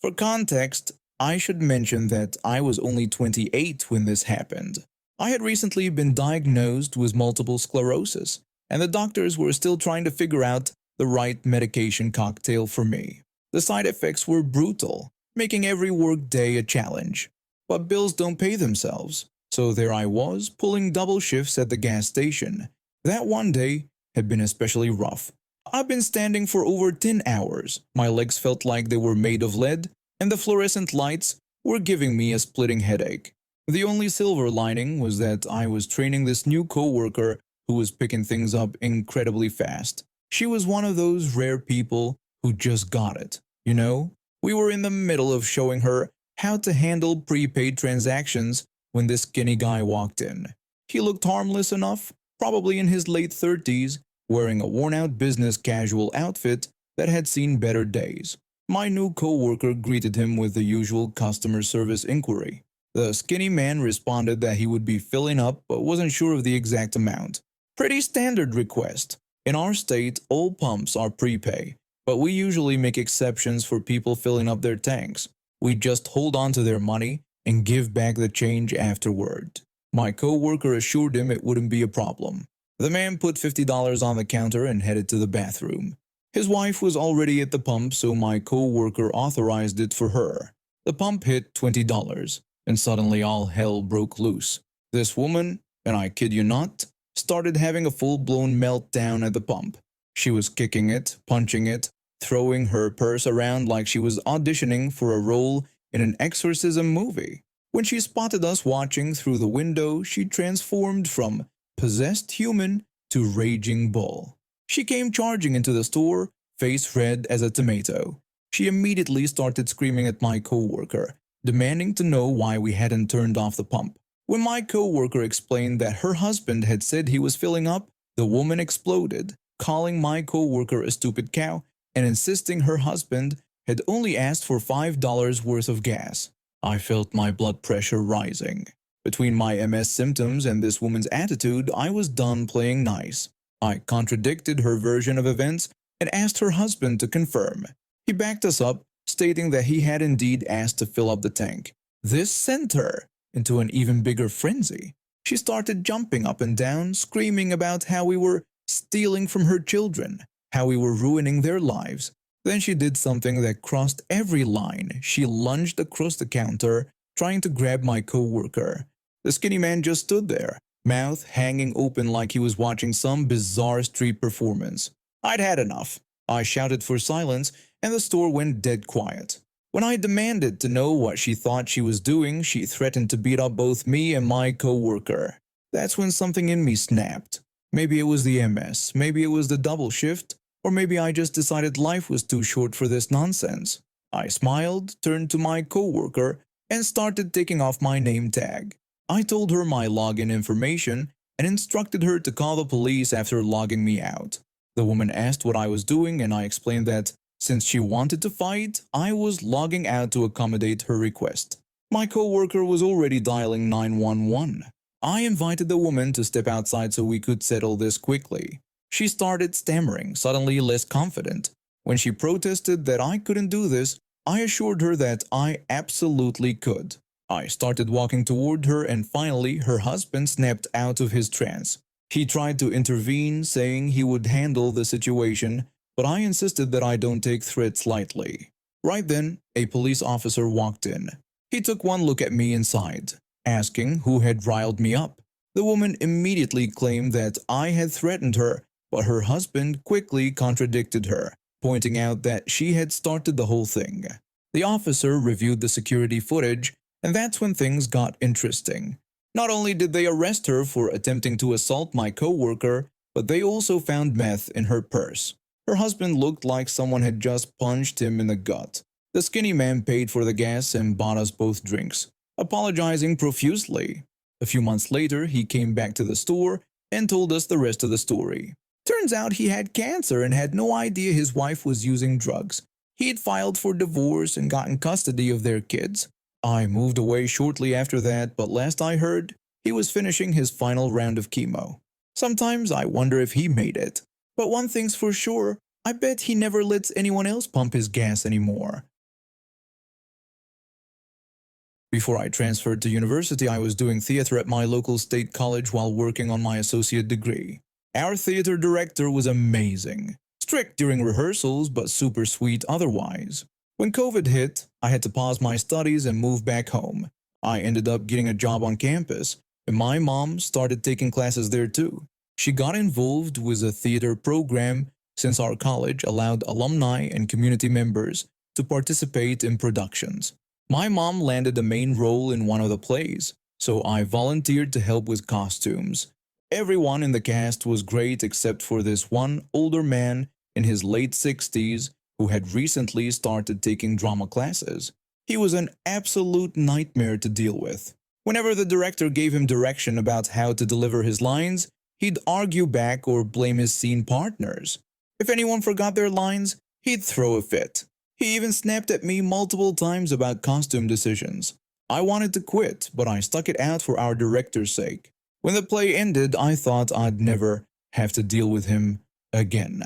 For context, I should mention that I was only 28 when this happened. I had recently been diagnosed with multiple sclerosis, and the doctors were still trying to figure out the right medication cocktail for me. The side effects were brutal, making every work day a challenge. But bills don't pay themselves, so there I was, pulling double shifts at the gas station. That one day had been especially rough. I've been standing for over 10 hours. My legs felt like they were made of lead, and the fluorescent lights were giving me a splitting headache. The only silver lining was that I was training this new coworker who was picking things up incredibly fast. She was one of those rare people who just got it. We were in the middle of showing her how to handle prepaid transactions when this skinny guy walked in. He looked harmless enough, probably in his late 30s, wearing a worn-out business casual outfit that had seen better days. My new coworker greeted him with the usual customer service inquiry. The skinny man responded that he would be filling up but wasn't sure of the exact amount. Pretty standard request. In our state, all pumps are prepay, but we usually make exceptions for people filling up their tanks. We just hold on to their money and give back the change afterward. My coworker assured him it wouldn't be a problem. The man put $50 on the counter and headed to the bathroom. His wife was already at the pump, so my coworker authorized it for her. The pump hit $20, and suddenly all hell broke loose. This woman, and I kid you not, started having a full-blown meltdown at the pump. She was kicking it, punching it, throwing her purse around like she was auditioning for a role in an exorcism movie. When she spotted us watching through the window, she transformed from possessed human to raging bull. She came charging into the store, face red as a tomato. She immediately started screaming at my coworker, demanding to know why we hadn't turned off the pump. When my coworker explained that her husband had said he was filling up, the woman exploded, calling my coworker a stupid cow and insisting her husband had only asked for $5 worth of gas. I felt my blood pressure rising. Between my MS symptoms and this woman's attitude, I was done playing nice. I contradicted her version of events and asked her husband to confirm. He backed us up, stating that he had indeed asked to fill up the tank. This sent her into an even bigger frenzy. She started jumping up and down, screaming about how we were stealing from her children, how we were ruining their lives. Then she did something that crossed every line. She lunged across the counter, trying to grab my coworker. The skinny man just stood there, mouth hanging open like he was watching some bizarre street performance. I'd had enough. I shouted for silence, and the store went dead quiet. When I demanded to know what she thought she was doing, she threatened to beat up both me and my coworker. That's when something in me snapped. Maybe it was the MS, maybe it was the double shift, or maybe I just decided life was too short for this nonsense. I smiled, turned to my coworker, and started taking off my name tag. I told her my login information and instructed her to call the police after logging me out. The woman asked what I was doing, and I explained that since she wanted to fight, I was logging out to accommodate her request. My coworker was already dialing 911. I invited the woman to step outside so we could settle this quickly. She started stammering, suddenly less confident. When she protested that I couldn't do this, I assured her that I absolutely could. I started walking toward her, and finally her husband snapped out of his trance. He tried to intervene, saying he would handle the situation, but I insisted that I don't take threats lightly. Right then, a police officer walked in. He took one look at me and sighed, asking who had riled me up. The woman immediately claimed that I had threatened her, but her husband quickly contradicted her, pointing out that she had started the whole thing. The officer reviewed the security footage, and that's when things got interesting. Not only did they arrest her for attempting to assault my coworker, but they also found meth in her purse. Her husband looked like someone had just punched him in the gut. The skinny man paid for the gas and bought us both drinks, apologizing profusely. A few months later, he came back to the store and told us the rest of the story. Turns out he had cancer and had no idea his wife was using drugs. He had filed for divorce and gotten custody of their kids. I moved away shortly after that, but last I heard, he was finishing his final round of chemo. Sometimes I wonder if he made it. But one thing's for sure, I bet he never lets anyone else pump his gas anymore. Before I transferred to university, I was doing theater at my local state college while working on my associate degree. Our theater director was amazing. Strict during rehearsals, but super sweet otherwise. When COVID hit, I had to pause my studies and move back home. I ended up getting a job on campus, and my mom started taking classes there too. She got involved with a theater program since our college allowed alumni and community members to participate in productions. My mom landed a main role in one of the plays, so I volunteered to help with costumes. Everyone in the cast was great except for this one older man in his late 60s who had recently started taking drama classes. He was an absolute nightmare to deal with. Whenever the director gave him direction about how to deliver his lines, he'd argue back or blame his scene partners. If anyone forgot their lines, he'd throw a fit. He even snapped at me multiple times about costume decisions. I wanted to quit, but I stuck it out for our director's sake. When the play ended, I thought I'd never have to deal with him again.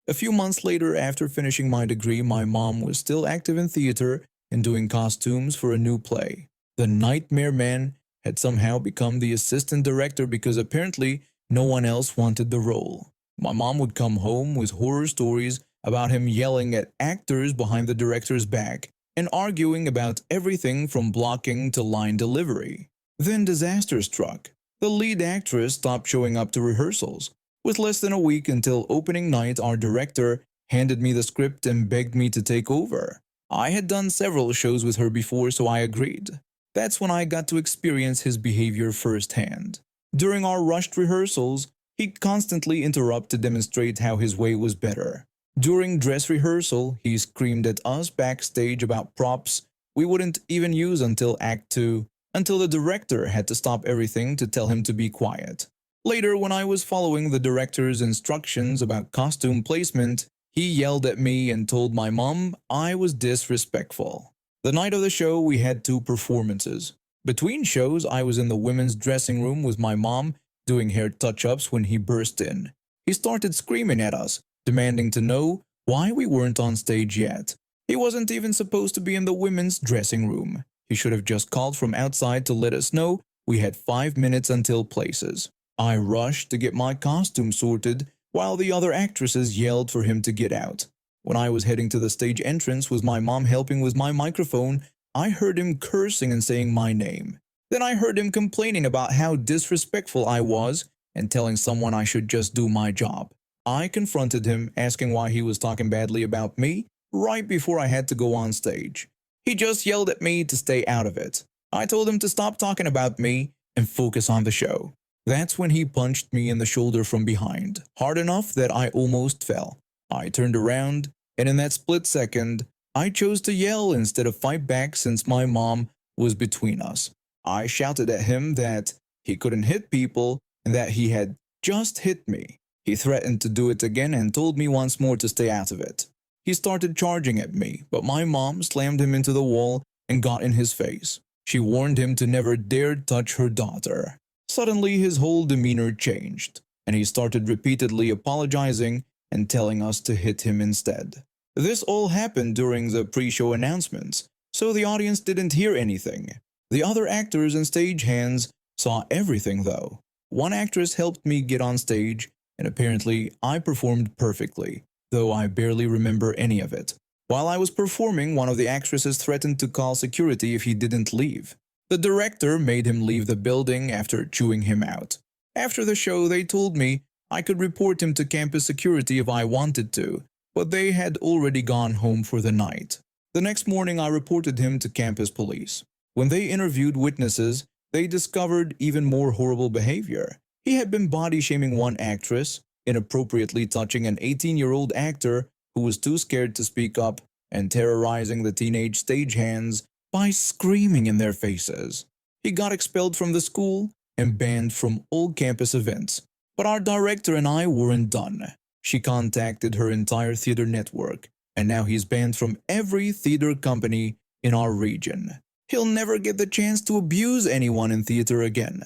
A few months later, after finishing my degree, my mom was still active in theater and doing costumes for a new play. The Nightmare Man had somehow become the assistant director because apparently no one else wanted the role. My mom would come home with horror stories about him yelling at actors behind the director's back and arguing about everything from blocking to line delivery. Then disaster struck. The lead actress stopped showing up to rehearsals. With less than a week until opening night, our director handed me the script and begged me to take over. I had done several shows with her before, so I agreed. That's when I got to experience his behavior firsthand. During our rushed rehearsals, he constantly interrupted to demonstrate how his way was better. During dress rehearsal, he screamed at us backstage about props we wouldn't even use until Act 2, until the director had to stop everything to tell him to be quiet. Later, when I was following the director's instructions about costume placement, he yelled at me and told my mom I was disrespectful. The night of the show, we had two performances. Between shows, I was in the women's dressing room with my mom doing hair touch-ups when he burst in. He started screaming at us, demanding to know why we weren't on stage yet. He wasn't even supposed to be in the women's dressing room. He should have just called from outside to let us know we had 5 minutes until places. I rushed to get my costume sorted while the other actresses yelled for him to get out. When I was heading to the stage entrance with my mom helping with my microphone, I heard him cursing and saying my name. Then I heard him complaining about how disrespectful I was and telling someone I should just do my job. I confronted him, asking why he was talking badly about me right before I had to go on stage. He just yelled at me to stay out of it. I told him to stop talking about me and focus on the show. That's when he punched me in the shoulder from behind, hard enough that I almost fell. I turned around, and in that split second, I chose to yell instead of fight back since my mom was between us. I shouted at him that he couldn't hit people and that he had just hit me. He threatened to do it again and told me once more to stay out of it. He started charging at me, but my mom slammed him into the wall and got in his face. She warned him to never dare touch her daughter. Suddenly, his whole demeanor changed, and he started repeatedly apologizing and telling us to hit him instead. This all happened during the pre-show announcements, so the audience didn't hear anything. The other actors and stagehands saw everything though. One actress helped me get on stage, and apparently I performed perfectly, though I barely remember any of it. While I was performing, one of the actresses threatened to call security if he didn't leave. The director made him leave the building after chewing him out. After the show, they told me I could report him to campus security if I wanted to, but they had already gone home for the night. The next morning, I reported him to campus police. When they interviewed witnesses, they discovered even more horrible behavior. He had been body-shaming one actress, inappropriately touching an 18-year-old actor who was too scared to speak up, and terrorizing the teenage stagehands by screaming in their faces. He got expelled from the school and banned from all campus events. But our director and I weren't done. She contacted her entire theater network, and now he's banned from every theater company in our region. He'll never get the chance to abuse anyone in theater again.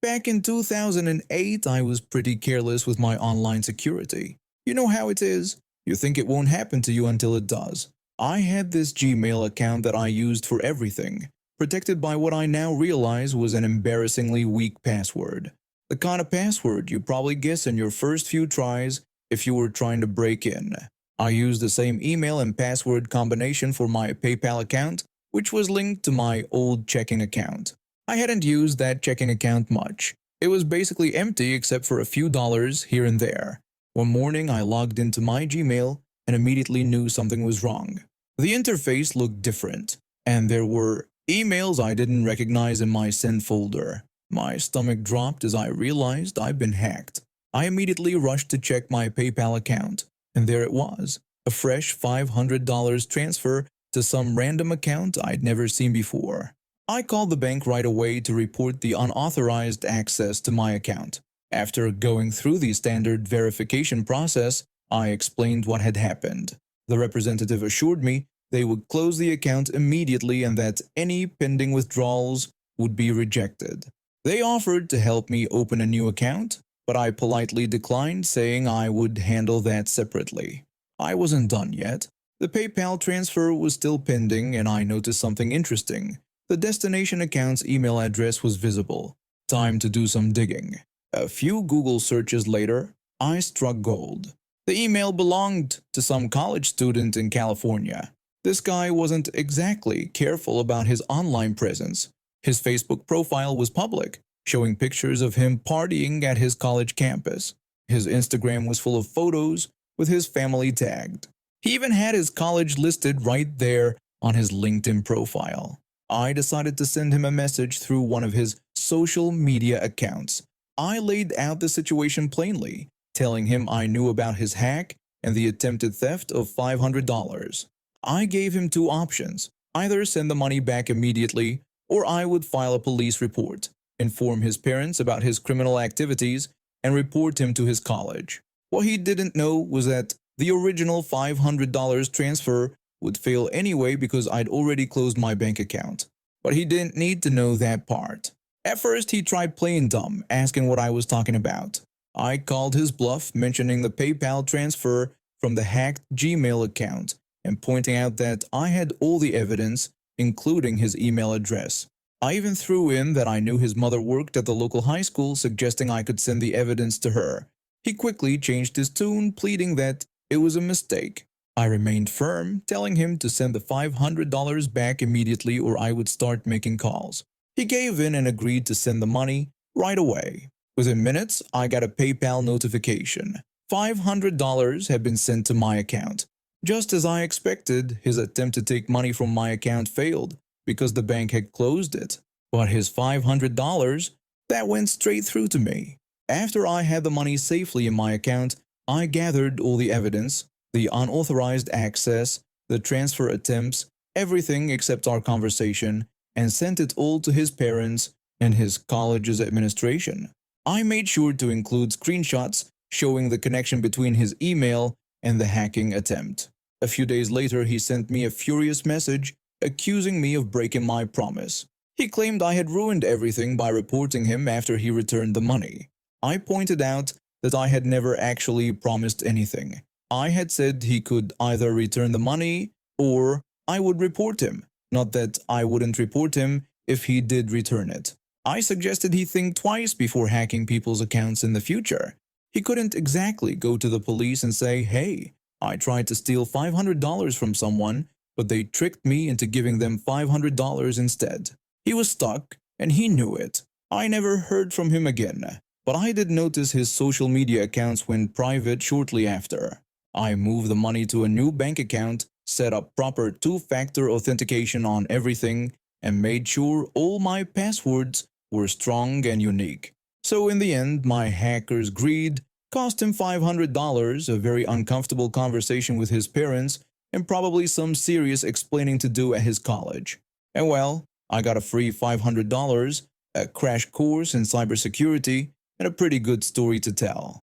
Back in 2008, I was pretty careless with my online security. You know how it is. You think it won't happen to you until it does. I had this Gmail account that I used for everything, protected by what I now realize was an embarrassingly weak password. The kind of password you probably guess in your first few tries if you were trying to break in. I used the same email and password combination for my PayPal account, which was linked to my old checking account. I hadn't used that checking account much. It was basically empty except for a few dollars here and there. One morning I logged into my Gmail and immediately knew something was wrong. The interface looked different, and there were emails I didn't recognize in my sent folder. My stomach dropped as I realized I'd been hacked. I immediately rushed to check my PayPal account, and there it was, a fresh $500 transfer to some random account I'd never seen before. I called the bank right away to report the unauthorized access to my account. After going through the standard verification process, I explained what had happened. The representative assured me they would close the account immediately and that any pending withdrawals would be rejected. They offered to help me open a new account, but I politely declined, saying I would handle that separately. I wasn't done yet. The PayPal transfer was still pending, and I noticed something interesting. The destination account's email address was visible. Time to do some digging. A few Google searches later, I struck gold. The email belonged to some college student in California. This guy wasn't exactly careful about his online presence. His Facebook profile was public, showing pictures of him partying at his college campus. His Instagram was full of photos with his family tagged. He even had his college listed right there on his LinkedIn profile. I decided to send him a message through one of his social media accounts. I laid out the situation plainly, telling him I knew about his hack and the attempted theft of $500. I gave him two options: either send the money back immediately, or I would file a police report, inform his parents about his criminal activities, and report him to his college. What he didn't know was that the original $500 transfer would fail anyway because I'd already closed my bank account. But he didn't need to know that part. At first, he tried playing dumb, asking what I was talking about. I called his bluff, mentioning the PayPal transfer from the hacked Gmail account and pointing out that I had all the evidence, including his email address. I even threw in that I knew his mother worked at the local high school, suggesting I could send the evidence to her. He quickly changed his tune, pleading that it was a mistake. I remained firm, telling him to send the $500 back immediately or I would start making calls. He gave in and agreed to send the money right away. Within minutes, I got a PayPal notification. $500 had been sent to my account. Just as I expected, his attempt to take money from my account failed because the bank had closed it. But his $500, that went straight through to me. After I had the money safely in my account, I gathered all the evidence, the unauthorized access, the transfer attempts, everything except our conversation, and sent it all to his parents and his college's administration. I made sure to include screenshots showing the connection between his email and the hacking attempt. A few days later, he sent me a furious message accusing me of breaking my promise. He claimed I had ruined everything by reporting him after he returned the money. I pointed out that I had never actually promised anything. I had said he could either return the money or I would report him, not that I wouldn't report him if he did return it. I suggested he think twice before hacking people's accounts in the future. He couldn't exactly go to the police and say, "Hey, I tried to steal $500 from someone, but they tricked me into giving them $500 instead." He was stuck, and he knew it. I never heard from him again, but I did notice his social media accounts went private shortly after. I moved the money to a new bank account, set up proper two-factor authentication on everything, and made sure all my passwords were strong and unique. So in the end, my hacker's greed cost him $500, a very uncomfortable conversation with his parents, and probably some serious explaining to do at his college. And well, I got a free $500, a crash course in cybersecurity, and a pretty good story to tell.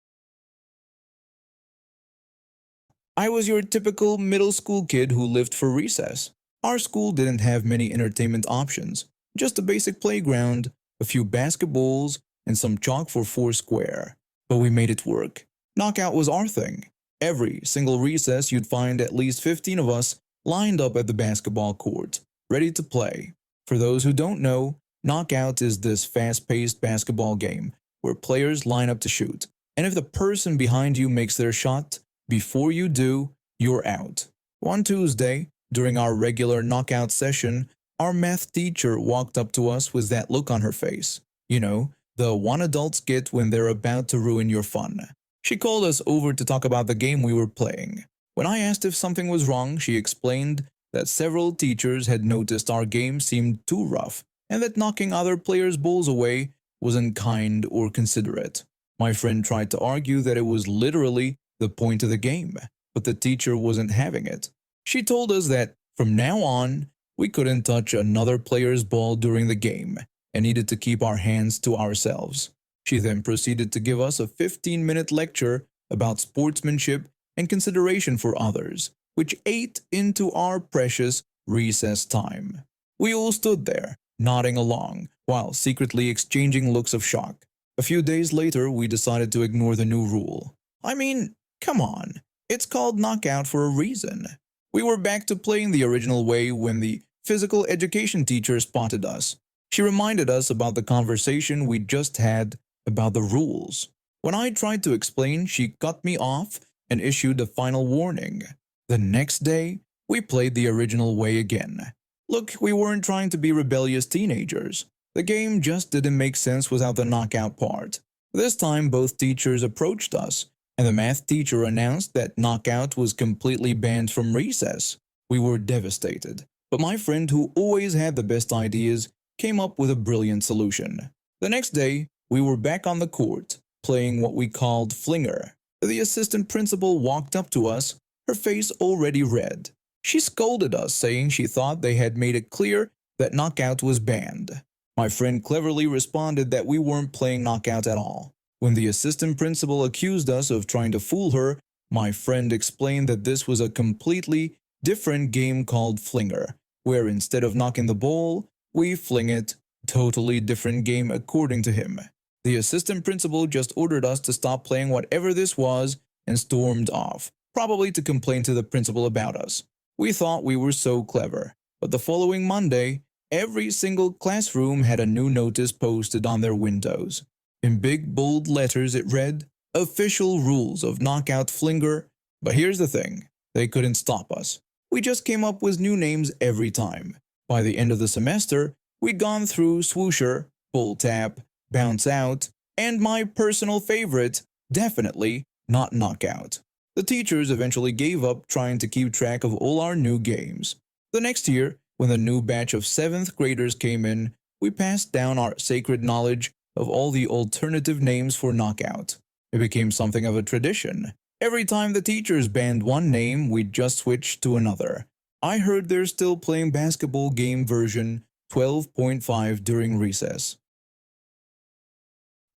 I was your typical middle school kid who lived for recess. Our school didn't have many entertainment options, just a basic playground, a few basketballs, and some chalk for Foursquare. But we made it work. Knockout was our thing. Every single recess you'd find at least 15 of us lined up at the basketball court, ready to play. For those who don't know, knockout is this fast-paced basketball game where players line up to shoot, and if the person behind you makes their shot before you do, you're out. One Tuesday, during our regular knockout session, our math teacher walked up to us with that look on her face. You know, the one adults get when they're about to ruin your fun. She called us over to talk about the game we were playing. When I asked if something was wrong, she explained that several teachers had noticed our game seemed too rough and that knocking other players' balls away wasn't kind or considerate. My friend tried to argue that it was literally the point of the game, but the teacher wasn't having it. She told us that from now on, we couldn't touch another player's ball during the game and needed to keep our hands to ourselves. She then proceeded to give us a 15-minute lecture about sportsmanship and consideration for others, which ate into our precious recess time. We all stood there, nodding along, while secretly exchanging looks of shock. A few days later, we decided to ignore the new rule. I mean, come on, it's called knockout for a reason. We were back to playing the original way when the physical education teacher spotted us. She reminded us about the conversation we just had about the rules. When I tried to explain, she cut me off and issued a final warning. The next day, we played the original way again. Look, we weren't trying to be rebellious teenagers. The game just didn't make sense without the knockout part. This time, both teachers approached us, and the math teacher announced that knockout was completely banned from recess. We were devastated, but my friend, who always had the best ideas, came up with a brilliant solution. The next day, we were back on the court, playing what we called flinger. The assistant principal walked up to us, her face already red. She scolded us, saying she thought they had made it clear that knockout was banned. My friend cleverly responded that we weren't playing knockout at all. When the assistant principal accused us of trying to fool her, my friend explained that this was a completely different game called flinger, where instead of knocking the ball, we fling it. Totally different game according to him. The assistant principal just ordered us to stop playing whatever this was and stormed off, probably to complain to the principal about us. We thought we were so clever, but the following Monday, every single classroom had a new notice posted on their windows. In big bold letters it read, "Official rules of knockout flinger." But here's the thing, they couldn't stop us. We just came up with new names every time. By the end of the semester, we'd gone through swoosher, pull tap, bounce out, and my personal favorite, definitely not knockout. The teachers eventually gave up trying to keep track of all our new games. The next year, when the new batch of 7th graders came in, we passed down our sacred knowledge of all the alternative names for knockout. It became something of a tradition. Every time the teachers banned one name, we'd just switch to another. I heard they're still playing basketball game version 12.5 during recess.